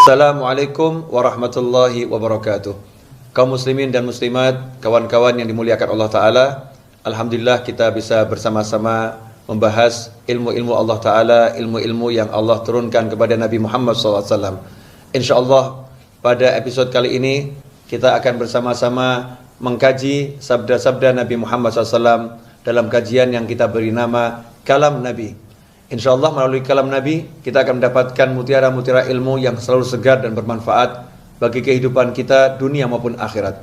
Assalamualaikum warahmatullahi wabarakatuh. Kaum muslimin dan muslimat, kawan-kawan yang dimuliakan Allah Ta'ala, alhamdulillah kita bisa bersama-sama membahas ilmu-ilmu Allah Ta'ala, ilmu-ilmu yang Allah turunkan kepada Nabi Muhammad SAW. InsyaAllah pada episode kali ini kita akan bersama-sama mengkaji sabda-sabda Nabi Muhammad SAW dalam kajian yang kita beri nama Kalam Nabi. InsyaAllah melalui kalam Nabi kita akan mendapatkan mutiara-mutiara ilmu yang selalu segar dan bermanfaat bagi kehidupan kita dunia maupun akhirat.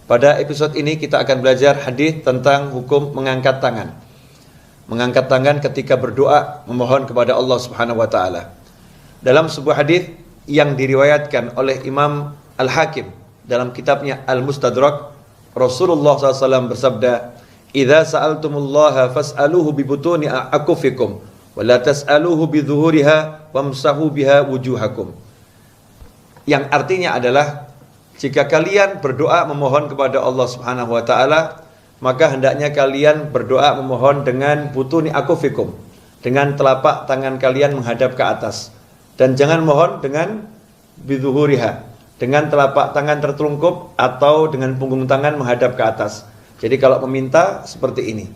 Pada episode ini kita akan belajar hadis tentang hukum mengangkat tangan. Mengangkat tangan ketika berdoa memohon kepada Allah Subhanahu wa taala. Dalam sebuah hadis yang diriwayatkan oleh Imam Al-Hakim dalam kitabnya Al-Mustadrak, Rasulullah SAW bersabda, "Idza sa'altumullaha fas'aluhu bibutuni akufikum wala tas'aluhu bidzuhuriha wamsahu biha wujuhakum." Yang artinya adalah, jika kalian berdoa memohon kepada Allah Subhanahu wa taala, maka hendaknya kalian berdoa memohon dengan butuni akufikum, dengan telapak tangan kalian menghadap ke atas, dan jangan mohon dengan bidzuhuriha, dengan telapak tangan tertelungkup atau dengan punggung tangan menghadap ke atas. Jadi kalau meminta seperti ini,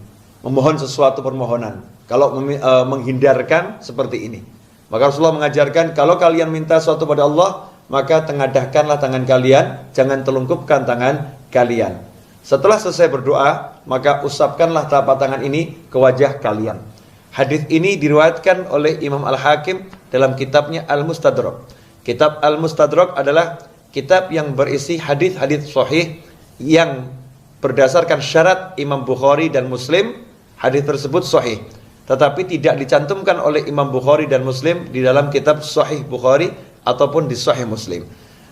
memohon sesuatu permohonan. Kalau menghindarkan seperti ini, maka Rasulullah mengajarkan, kalau kalian minta sesuatu pada Allah, maka tengadahkanlah tangan kalian, jangan telungkupkan tangan kalian. Setelah selesai berdoa, maka usapkanlah telapak tangan ini ke wajah kalian. Hadis ini diriwayatkan oleh Imam Al-Hakim dalam kitabnya Al-Mustadrak. Kitab Al-Mustadrak adalah kitab yang berisi hadis-hadis sahih yang berdasarkan syarat Imam Bukhari dan Muslim. Hadis tersebut sahih, tetapi tidak dicantumkan oleh Imam Bukhari dan Muslim di dalam kitab Sahih Bukhari ataupun di Sahih Muslim.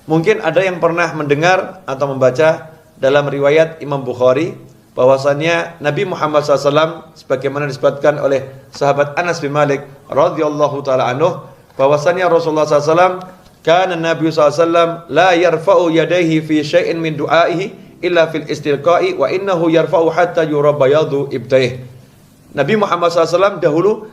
Mungkin ada yang pernah mendengar atau membaca dalam riwayat Imam Bukhari bahwasannya Nabi Muhammad SAW, sebagaimana disebutkan oleh sahabat Anas bin Malik radhiyallahu taala anhu, bahwasannya Rasulullah SAW, kana Nabi SAW la yarfa'u yadayhi fi syai'in min du'aihi illa fil istilqa'i wa innahu yarfa'u hatta yura bayadu ibtaih. Nabi Muhammad SAW dahulu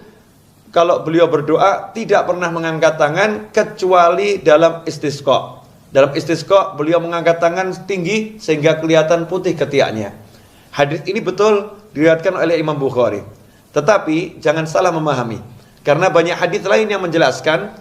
kalau beliau berdoa tidak pernah mengangkat tangan kecuali dalam istisqa. Dalam istisqa beliau mengangkat tangan tinggi sehingga kelihatan putih ketiaknya. Hadis ini betul diriwayatkan oleh Imam Bukhari. Tetapi jangan salah memahami, karena banyak hadis lain yang menjelaskan,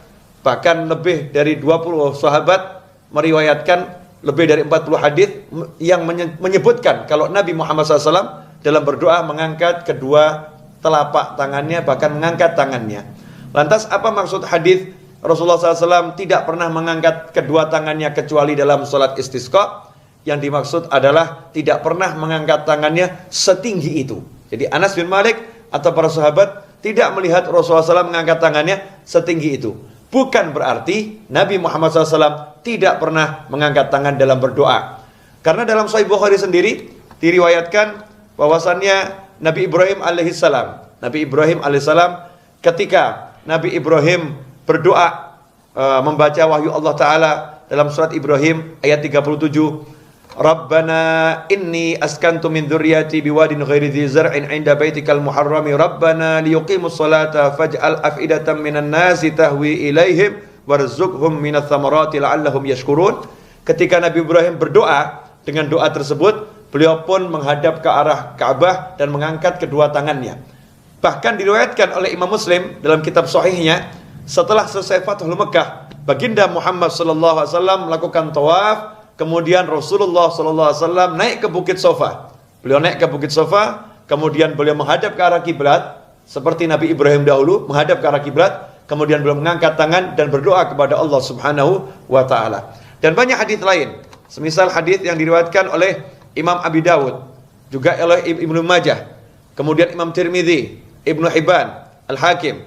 bahkan lebih dari 20 sahabat meriwayatkan lebih dari 40 hadis yang menyebutkan kalau Nabi Muhammad SAW dalam berdoa mengangkat kedua telapak tangannya, bahkan mengangkat tangannya. Lantas apa maksud hadis Rasulullah SAW tidak pernah mengangkat kedua tangannya kecuali dalam sholat istisqa? Yang dimaksud adalah tidak pernah mengangkat tangannya setinggi itu. Jadi Anas bin Malik atau para sahabat tidak melihat Rasulullah SAW mengangkat tangannya setinggi itu. Bukan berarti Nabi Muhammad SAW tidak pernah mengangkat tangan dalam berdoa. Karena dalam Sahih Bukhari sendiri diriwayatkan bahwasannya Nabi Ibrahim alaihissalam ketika Nabi Ibrahim berdoa membaca wahyu Allah Ta'ala dalam surat Ibrahim ayat 37, Rabbana inni askantu min dzurriyyati biwadin ghairi dzi zar'in 'inda baitikal muharrami Rabbana liyuqimus salata faj'al af'idatan minan nasi tahwi ilaihim warzuqhum minats thamarati la'allahum yashkurun. Ketika Nabi Ibrahim berdoa dengan doa tersebut, beliau pun menghadap ke arah Ka'bah dan mengangkat kedua tangannya. Bahkan diriwayatkan oleh Imam Muslim dalam kitab sahihnya, setelah selesai Fathul Mekah, baginda Muhammad sallallahu alaihi wasallam melakukan tawaf, kemudian Rasulullah sallallahu alaihi wasallam naik ke Bukit Sofa. Beliau naik ke Bukit Sofa, kemudian beliau menghadap ke arah kiblat seperti Nabi Ibrahim dahulu menghadap ke arah kiblat, kemudian beliau mengangkat tangan dan berdoa kepada Allah Subhanahu wa taala. Dan banyak hadis lain, semisal hadis yang diriwayatkan oleh Imam Abi Dawud, juga oleh Ibnu Majah, kemudian Imam Tirmidzi, Ibnu Hibban, Al-Hakim.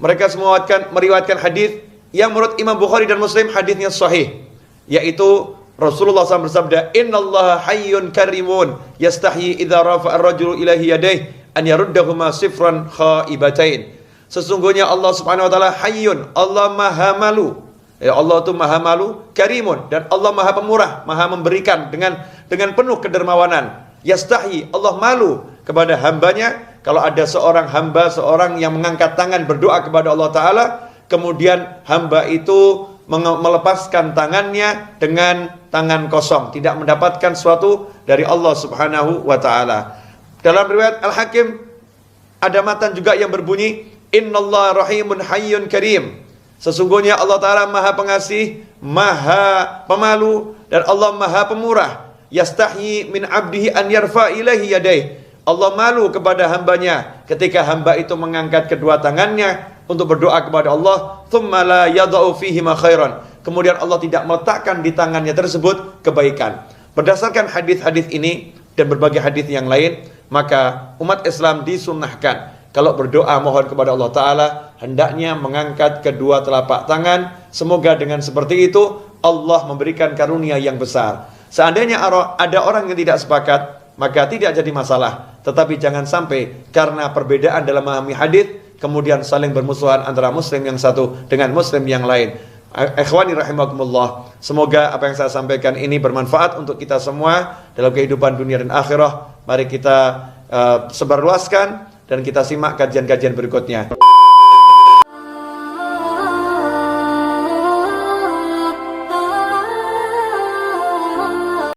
Mereka semua meriwayatkan hadis yang menurut Imam Bukhari dan Muslim hadisnya sahih, yaitu Rasulullah SAW bersabda, Innallaha hayyun karimun yastahyi idza rafa'a ar-rajulu ilaihi yadayhi an yaruddahuma sifran khaibatain. Sesungguhnya Allah Subhanahu wa taala hayyun, Allah Maha Malu. Ya, Allah itu Maha Malu, Karimun, dan Allah Maha Pemurah, Maha memberikan dengan penuh kedermawanan. Yastahyi, Allah malu kepada hambanya kalau ada seorang hamba, seorang yang mengangkat tangan berdoa kepada Allah Ta'ala, kemudian hamba itu melepaskan tangannya dengan tangan kosong, tidak mendapatkan sesuatu dari Allah Subhanahu wa taala. Dalam riwayat Al-Hakim ada matan juga yang berbunyi, Innallaha rahimun hayyun karim. Sesungguhnya Allah taala Maha Pengasih, Maha Pemalu, dan Allah Maha Pemurah. Yastahyi min abdihi an yarfa ilaihi yadayhi. Allah malu kepada hambanya ketika hamba itu mengangkat kedua tangannya untuk berdoa kepada Allah, thumma la yada'u fihi ma khairan. Kemudian Allah tidak meletakkan di tangannya tersebut kebaikan. Berdasarkan hadis-hadis ini dan berbagai hadis yang lain, maka umat Islam disunnahkan kalau berdoa mohon kepada Allah Ta'ala, hendaknya mengangkat kedua telapak tangan. Semoga dengan seperti itu Allah memberikan karunia yang besar. Seandainya ada orang yang tidak sepakat, maka tidak jadi masalah. Tetapi jangan sampai karena perbedaan dalam memahami hadis kemudian saling bermusuhan antara muslim yang satu dengan muslim yang lain. Ikhwani rahimakumullah, semoga apa yang saya sampaikan ini bermanfaat untuk kita semua dalam kehidupan dunia dan akhirah. Mari kita sebarluaskan dan kita simak kajian-kajian berikutnya.